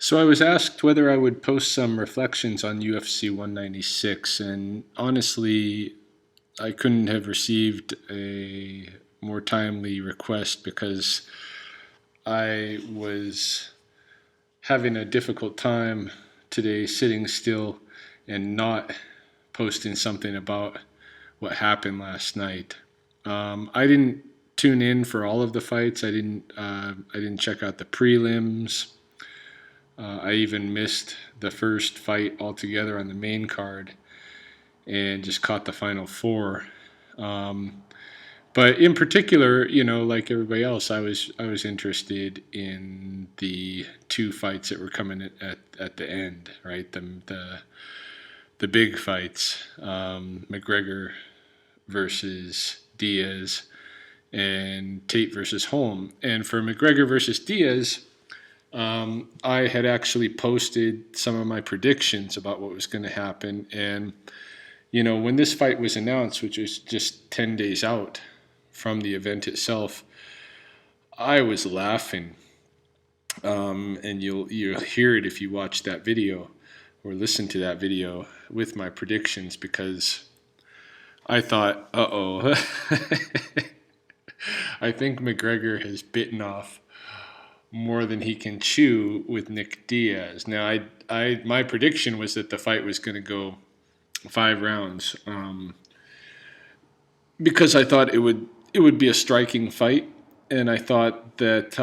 So I was asked whether I would post some reflections on UFC 196, and honestly, I couldn't have received a more timely request because I was having a difficult time today sitting still and not posting something about what happened last night. I didn't tune in for all of the fights. I didn't check out the prelims. I even missed the first fight altogether on the main card and just caught the final four. Um, but in particular, like everybody else, I was interested in the two fights that were coming at the end, right? The big fights, McGregor versus Diaz and Tate versus Holm. And for McGregor versus Diaz, I had actually posted some of my predictions about what was going to happen. And, when this fight was announced, which was just 10 days out from the event itself, I was laughing. And you'll hear it if you watch that video or listen to that video with my predictions, because I thought, uh-oh, I think McGregor has bitten off more than he can chew with Nick Diaz. Now, my prediction was that the fight was going to go 5 rounds, because I thought it would be a striking fight, and I thought that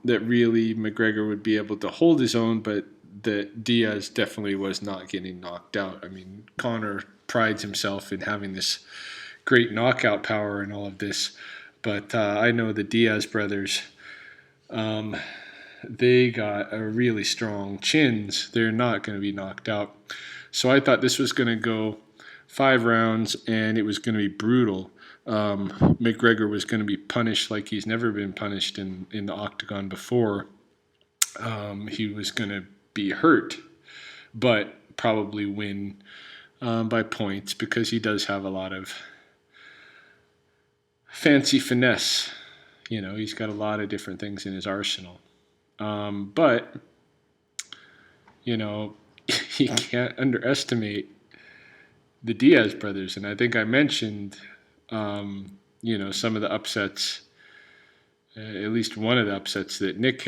really McGregor would be able to hold his own, but that Diaz definitely was not getting knocked out. I mean, Conor prides himself in having this great knockout power and all of this, but I know the Diaz brothers. They got a really strong chins. They're not going to be knocked out. So I thought this was going to go 5 rounds, and it was going to be brutal. McGregor was going to be punished like he's never been punished in the octagon before. He was going to be hurt, but probably win by points, because he does have a lot of fancy finesse. He's got a lot of different things in his arsenal. But, you can't underestimate the Diaz brothers. And I think I mentioned, some of the upsets, at least one of the upsets that Nick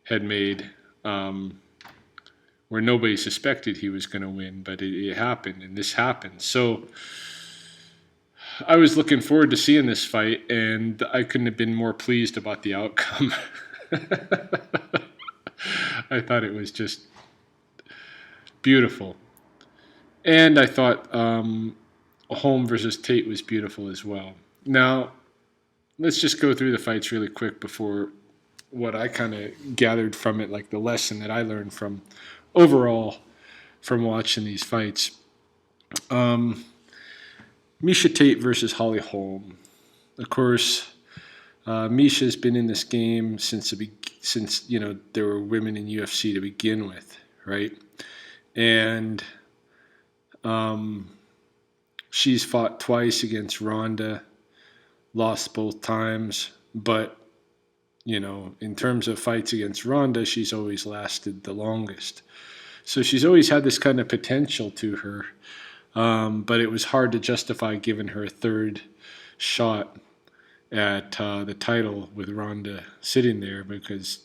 had made, where nobody suspected he was going to win, but it happened, and this happened. So I was looking forward to seeing this fight, and I couldn't have been more pleased about the outcome. I thought it was just beautiful. And I thought Holm versus Tate was beautiful as well. Now, let's just go through the fights really quick before what I kind of gathered from it, like the lesson that I learned from overall from watching these fights. Misha Tate versus Holly Holm. Of course, Misha's been in this game since there were women in UFC to begin with, right? And she's fought twice against Ronda, lost both times, but in terms of fights against Ronda, she's always lasted the longest. So she's always had this kind of potential to her, but it was hard to justify giving her a third shot at the title with Ronda sitting there, because,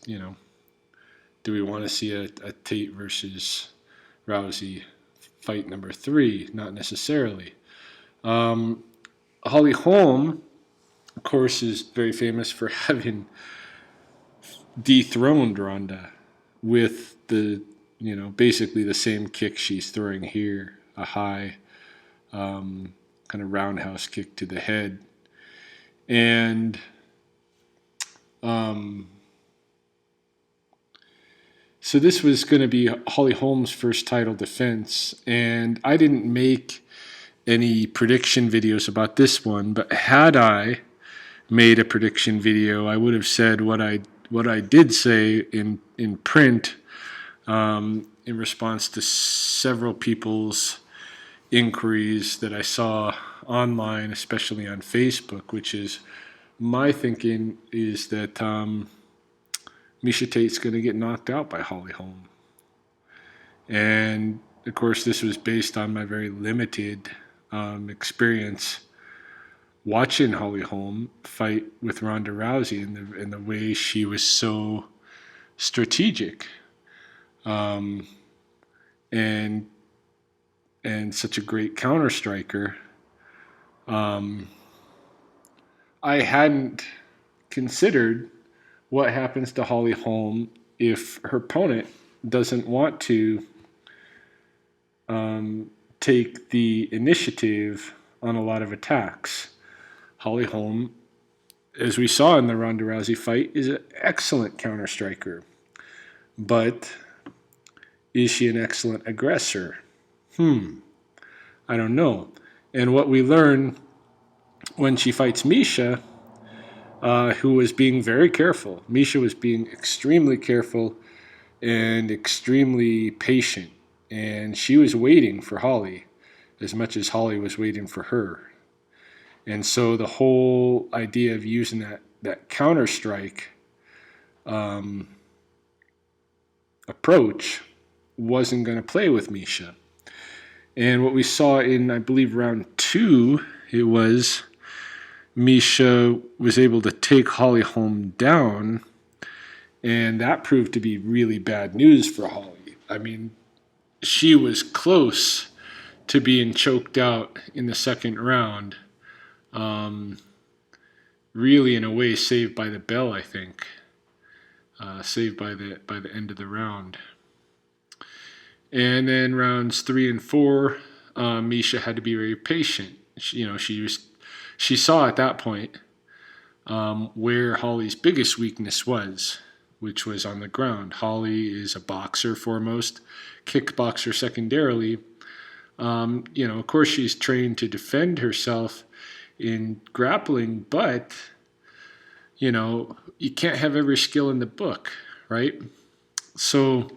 do we want to see a Tate versus Rousey fight number 3? Not necessarily. Holly Holm, of course, is very famous for having dethroned Ronda with basically the same kick she's throwing here, a high kind of roundhouse kick to the head. And so this was going to be Holly Holm's first title defense, and I didn't make any prediction videos about this one, but had I made a prediction video, I would have said what I did say in print, in response to several people's inquiries that I saw online, especially on Facebook, which is my thinking is that Misha Tate's going to get knocked out by Holly Holm. And of course, this was based on my very limited experience watching Holly Holm fight with Ronda Rousey and the way she was so strategic, um, and and such a great counter striker. Um, I hadn't considered what happens to Holly Holm if her opponent doesn't want to take the initiative on a lot of attacks. Holly Holm, as we saw in the Ronda Rousey fight, is an excellent counter striker. But is she an excellent aggressor? I don't know. And what we learn when she fights Misha, who was being very careful, Misha was being extremely careful and extremely patient. And she was waiting for Holly as much as Holly was waiting for her. And so the whole idea of using that counter strike approach wasn't going to play with Misha. And what we saw in, I believe, round 2, it was Misha was able to take Holly Holm down, and that proved to be really bad news for Holly. I mean, she was close to being choked out in the second round. Really, in a way, saved by the bell, I think. Saved by the end of the round. And then rounds 3 and 4, Misha had to be very patient. She saw at that point where Holly's biggest weakness was, which was on the ground. Holly is a boxer foremost, kickboxer secondarily. Of course, she's trained to defend herself in grappling, but you can't have every skill in the book, right? So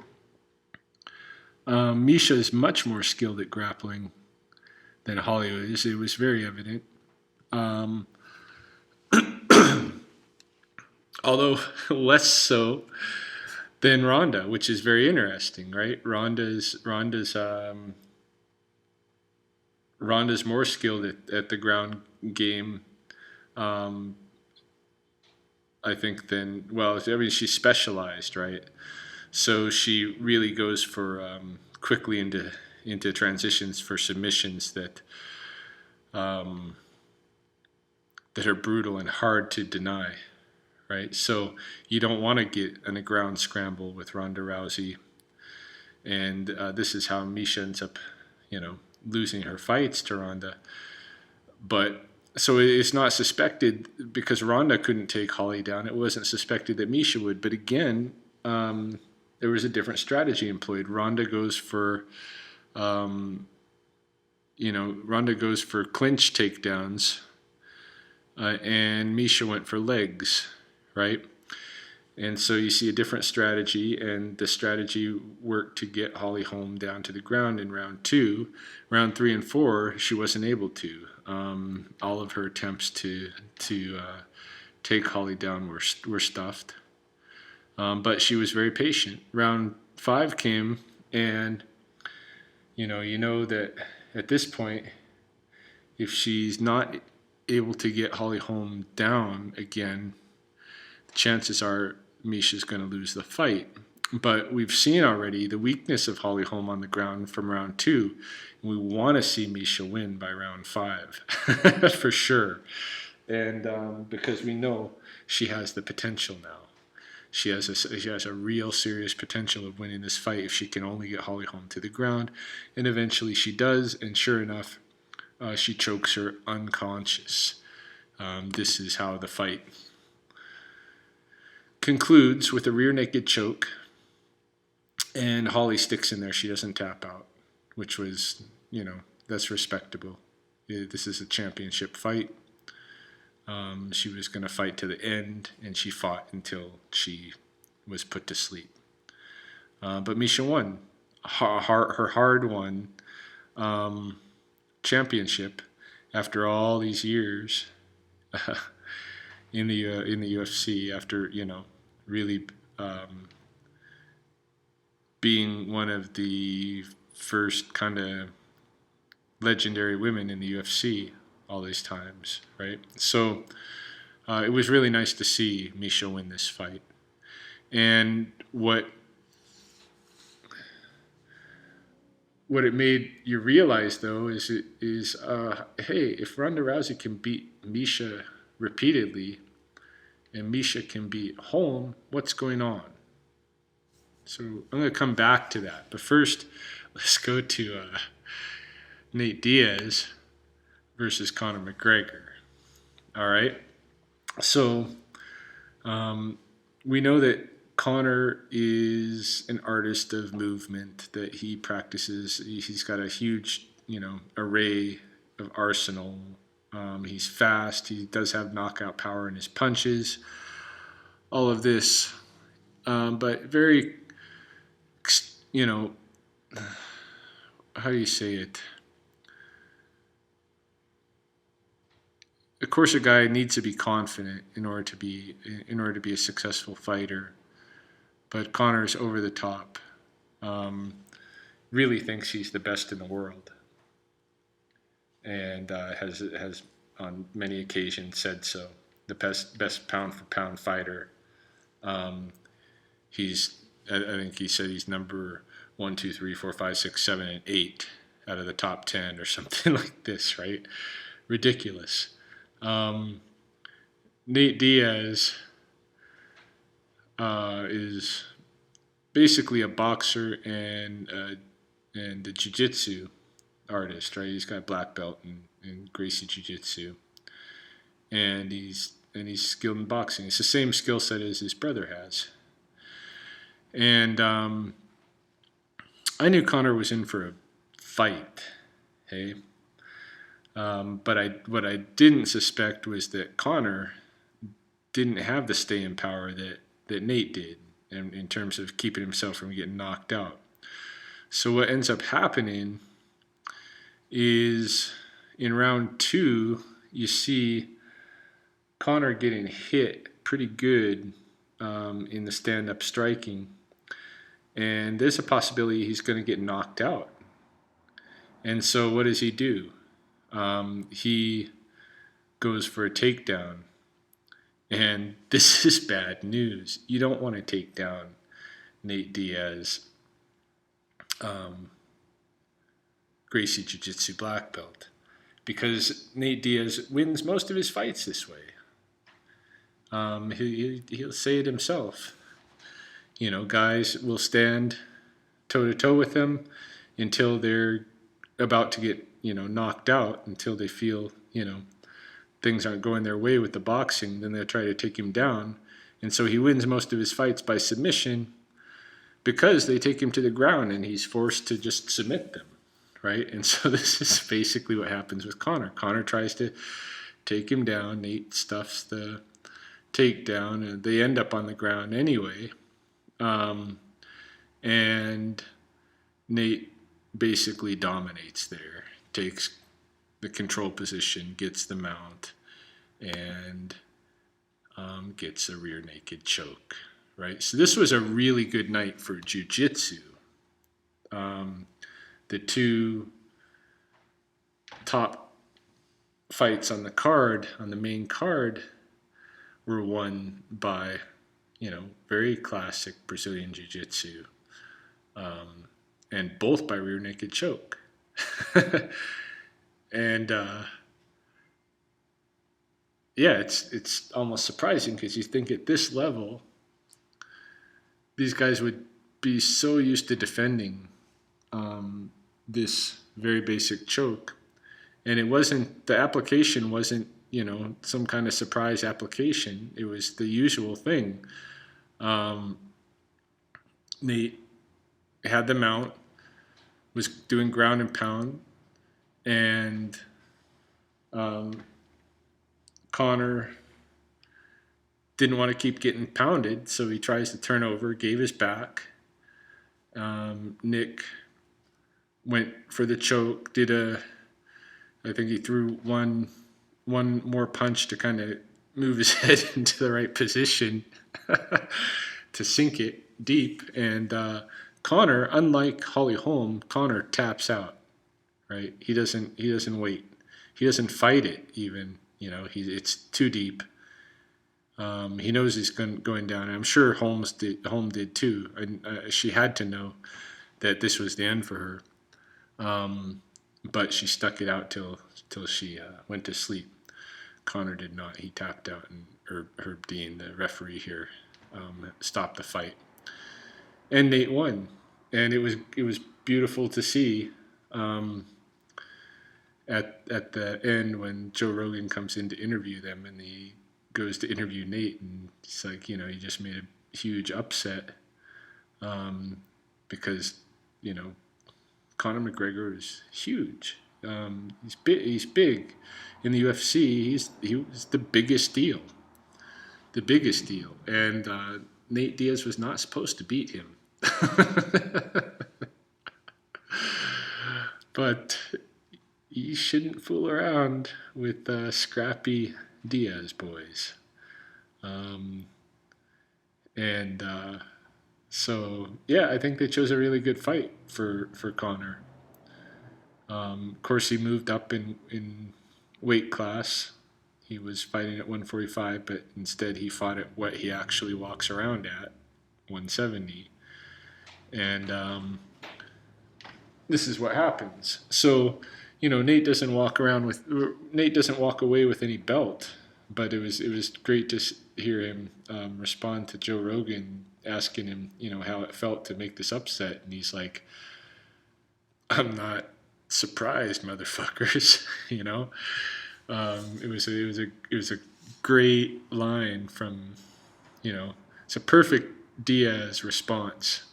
Misha is much more skilled at grappling than Holly is. It was very evident. Although less so than Ronda, which is very interesting, right? Ronda's more skilled at the ground game, I think, she's specialized, right? So she really goes for quickly into transitions for submissions that are brutal and hard to deny, right? So you don't want to get in a ground scramble with Ronda Rousey, and this is how Misha ends up, losing her fights to Ronda. But so it's not suspected, because Ronda couldn't take Holly down. It wasn't suspected that Misha would. But again, there was a different strategy employed. Ronda goes for clinch takedowns, and Misha went for legs, right? And so you see a different strategy, and the strategy worked to get Holly Holm down to the ground in round 2. Round 3 and 4, she wasn't able to. All of her attempts to take Holly down were stuffed. But she was very patient. Round 5 came, and you know that at this point, if she's not able to get Holly Holm down again, chances are Misha's going to lose the fight. But we've seen already the weakness of Holly Holm on the ground from round 2. And we want to see Misha win by round 5 for sure. And because we know she has the potential now. She has a real serious potential of winning this fight if she can only get Holly Holm to the ground. And eventually she does, and sure enough, she chokes her unconscious. This is how the fight concludes, with a rear naked choke, and Holly sticks in there. She doesn't tap out, which was, that's respectable. This is a championship fight. She was going to fight to the end, and she fought until she was put to sleep. But Misha won her hard-won championship after all these years in the UFC. After really being one of the first kind of legendary women in the UFC all these times, right? So it was really nice to see Misha win this fight. And what it made you realize, though, is hey, if Ronda Rousey can beat Misha repeatedly, and Misha can beat Holm, what's going on? So I'm going to come back to that. But first, let's go to Nate Diaz versus Conor McGregor. All right. So we know that Conor is an artist of movement, that he practices. He's got a huge, array of arsenal. He's fast. He does have knockout power in his punches. All of this, but very, how do you say it? Of course, a guy needs to be confident in order to be a successful fighter. But Conor's over the top. Really thinks he's the best in the world, and has on many occasions said so. The best pound for pound fighter. I think he said he's number 1, 2, 3, 4, 5, 6, 7, and 8 out of the top 10 or something like this, right? Ridiculous. Nate Diaz is basically a boxer and a jiu-jitsu artist, right? He's got a black belt in Gracie Jiu-Jitsu, and he's skilled in boxing. It's the same skill set as his brother has. And I knew Conor was in for a fight, hey. But what I didn't suspect was that Conor didn't have the staying power that Nate did in terms of keeping himself from getting knocked out. So what ends up happening is in round 2, you see Conor getting hit pretty good in the stand-up striking. And there's a possibility he's going to get knocked out. And so what does he do? He goes for a takedown. And this is bad news. You don't want to take down Nate Diaz, Gracie Jiu-Jitsu black belt, because Nate Diaz wins most of his fights this way. He'll say it himself. Guys will stand toe-to-toe with him until they're about to get, knocked out, until they feel, things aren't going their way with the boxing. Then they'll try to take him down. And so he wins most of his fights by submission because they take him to the ground and he's forced to just submit them, right? And so this is basically what happens with Conor. Conor tries to take him down. Nate stuffs the takedown, and they end up on the ground anyway. And Nate basically dominates there, takes the control position, gets the mount, and gets a rear naked choke, right? So this was a really good night for jiu-jitsu. The two top fights on the main card, were won by, very classic Brazilian jiu-jitsu, and both by rear naked choke. And it's almost surprising, because you think at this level, these guys would be so used to defending this very basic choke, and the application wasn't, some kind of surprise application. It was the usual thing. Nate had the mount, was doing ground and pound, and Conor didn't want to keep getting pounded, so he tries to turn over, gave his back. Nick went for the choke, I think he threw one more punch to kind of move his head into the right position to sink it deep. And Connor, unlike Holly Holm, Connor taps out. Right? He doesn't wait. He doesn't fight it even. It's too deep. He knows he's going down. And I'm sure Holm did too. And she had to know that this was the end for her. But she stuck it out till she went to sleep. Connor did not. He tapped out, and Herb Dean, the referee here, stopped the fight. And Nate won, and it was beautiful to see. At the end when Joe Rogan comes in to interview them, and he goes to interview Nate, and it's like, he just made a huge upset, because Conor McGregor is huge. He's big in the UFC. He was the biggest deal, and Nate Diaz was not supposed to beat him, but you shouldn't fool around with scrappy Diaz boys. So yeah, I think they chose a really good fight for Connor. Of course, he moved up in weight class. He was fighting at 145, but instead he fought at what he actually walks around at, 170. And this is what happens. So, Nate doesn't walk away with any belt. But it was great to hear him respond to Joe Rogan, asking him, how it felt to make this upset, and he's like, "I'm not surprised, motherfuckers." It was a great line from, it's a perfect Diaz response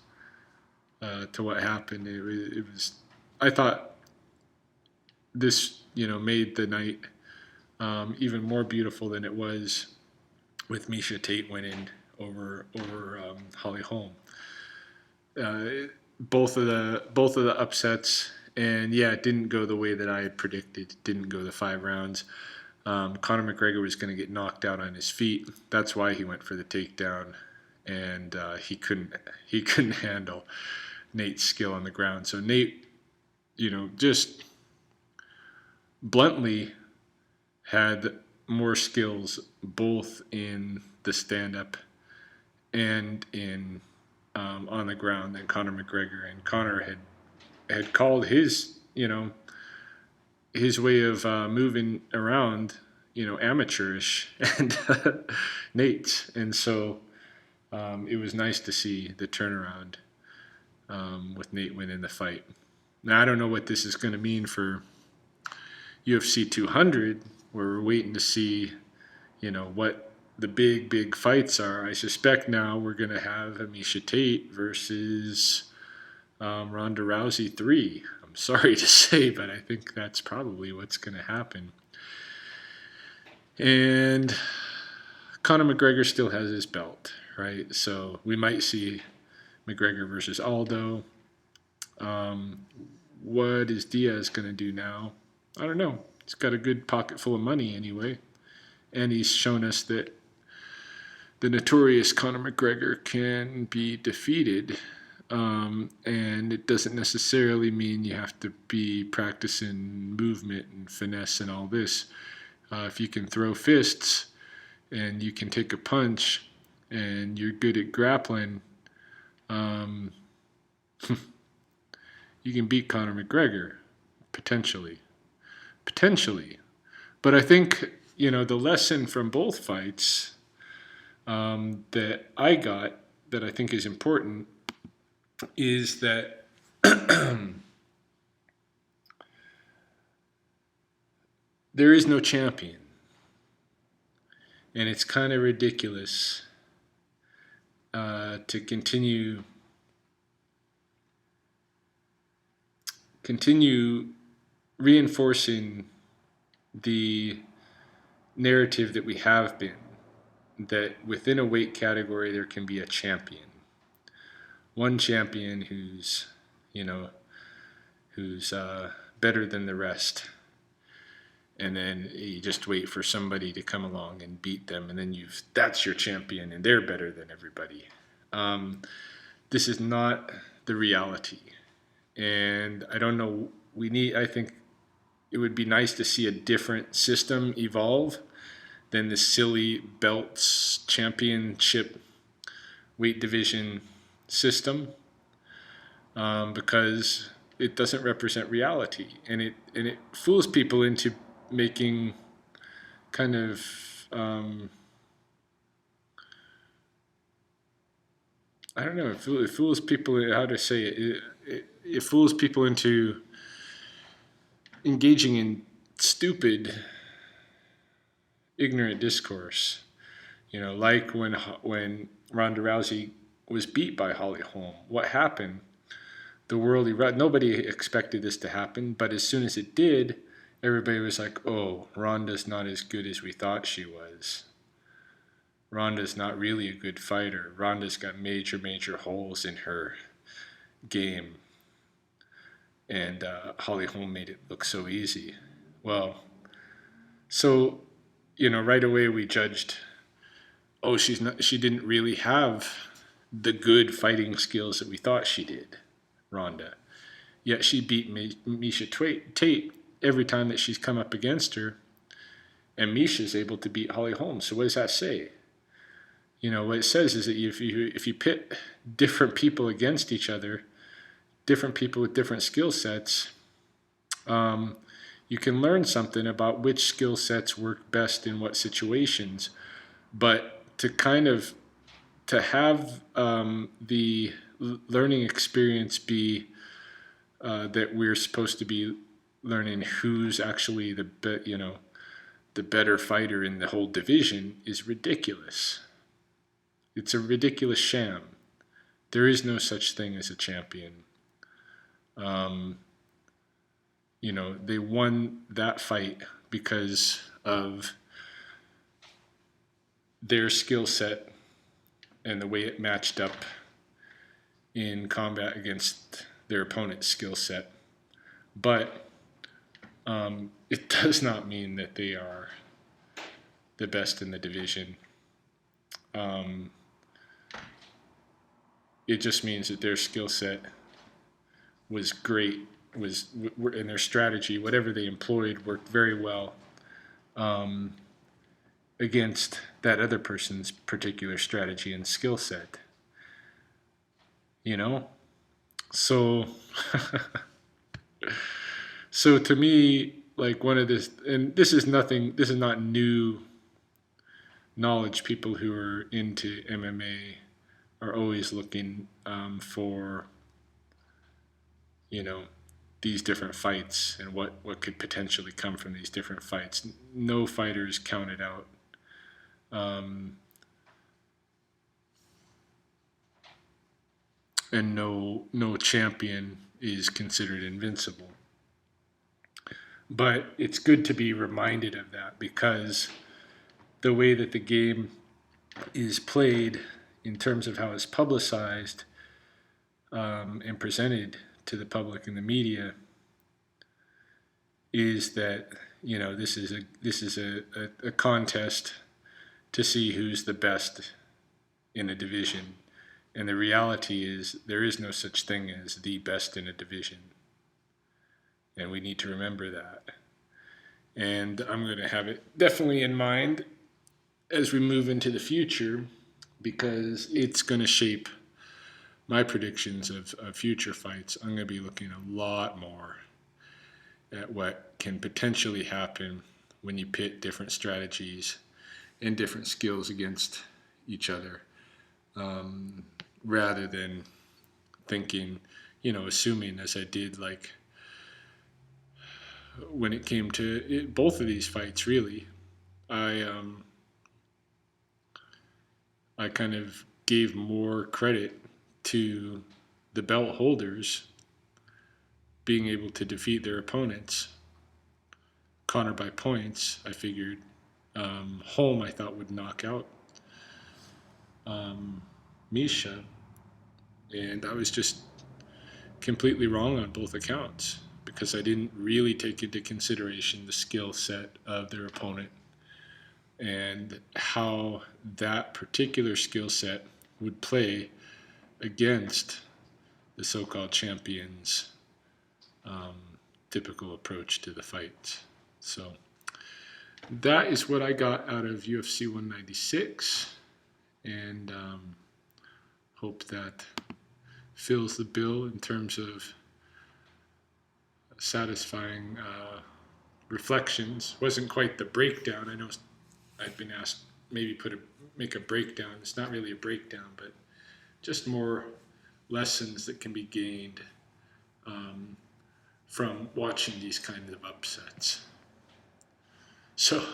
to what happened. It was I thought this made the night even more beautiful than it was with Miesha Tate winning over Holly Holm. Both of the upsets, and yeah, it didn't go the way that I had predicted. It didn't go the 5 rounds. Conor McGregor was going to get knocked out on his feet. That's why he went for the takedown, and he couldn't handle Nate's skill on the ground. So Nate, just bluntly had more skills both in the stand-up and in on the ground than Conor McGregor. And Conor had called his his way of moving around amateurish, and Nate's. And so it was nice to see the turnaround with Nate winning the fight. Now I don't know what this is going to mean for UFC 200, where we're waiting to see, what the big fights are. I suspect now we're going to have Miesha Tate versus Ronda Rousey 3. I'm sorry to say, but I think that's probably what's going to happen. And Conor McGregor still has his belt, right? So we might see McGregor versus Aldo. What is Diaz going to do now? I don't know. He's got a good pocket full of money anyway. And he's shown us that the notorious Conor McGregor can be defeated. And it doesn't necessarily mean you have to be practicing movement and finesse and all this. If you can throw fists and you can take a punch and you're good at grappling, you can beat Conor McGregor, potentially. But I think, the lesson from both fights that I got that I think is important is that there is no champion. And it's kind of ridiculous to continue reinforcing the narrative that we have been, that within a weight category there can be a champion. One champion who's better than the rest. And then you just wait for somebody to come along and beat them, and then that's your champion, and they're better than everybody. This is not the reality. And I don't know, I think it would be nice to see a different system evolve than the silly belts championship weight division system, because it doesn't represent reality, and it fools people into making kind of I don't know. It fools people. How to say it fools people into engaging in stupid, ignorant discourse. Like when Ronda Rousey was beat by Holly Holm. What happened? The world erupted. Nobody expected this to happen, but as soon as it did, everybody was like, "Oh, Ronda's not as good as we thought she was. Ronda's not really a good fighter. Ronda's got major, major holes in her game." And Holly Holm made it look so easy. Well, so right away we judged. Oh, she didn't really have the good fighting skills that we thought she did, Ronda. Yet she beat Misha Tate every time that she's come up against her, and Misha's able to beat Holly Holm. So what does that say? What it says is that if you pit different people against each other, different people with different skill sets, you can learn something about which skill sets work best in what situations. But to have the learning experience be that we're supposed to be learning who's actually the better fighter in the whole division is ridiculous. It's a ridiculous sham. There is no such thing as a champion. They won that fight because of their skill set and the way it matched up in combat against their opponent's skill set. But it does not mean that they are the best in the division. It just means that their skill set was great, and their strategy, whatever they employed, worked very well against that other person's particular strategy and skill set. So so to me, like, one of this, and this is not new knowledge. People who are into MMA are always looking for these different fights and what could potentially come from these different fights. No fighter is counted out. And no champion is considered invincible. But it's good to be reminded of that, because the way that the game is played in terms of how it's publicized and presented to the public and the media is that this is a contest to see who's the best in a division, and the reality is there is no such thing as the best in a division, and we need to remember that. And I'm going to have it definitely in mind as we move into the future, because it's going to shape my predictions of future fights. I'm going to be looking a lot more at what can potentially happen when you pit different strategies and different skills against each other, rather than thinking, assuming, as I did, like when it came to both of these fights, really, I kind of gave more credit to the belt holders being able to defeat their opponents. Connor by points, I figured. Holm, I thought, would knock out Misha, and I was just completely wrong on both accounts, because I didn't really take into consideration the skill set of their opponent and how that particular skill set would play against the so-called champions' typical approach to the fight. So that is what I got out of UFC 196, and hope that fills the bill in terms of satisfying reflections. Wasn't quite the breakdown. I know I've been asked maybe make a breakdown. It's not really a breakdown, but just more lessons that can be gained from watching these kinds of upsets. So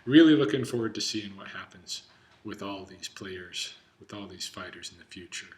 really looking forward to seeing what happens with all these players, with all these fighters in the future.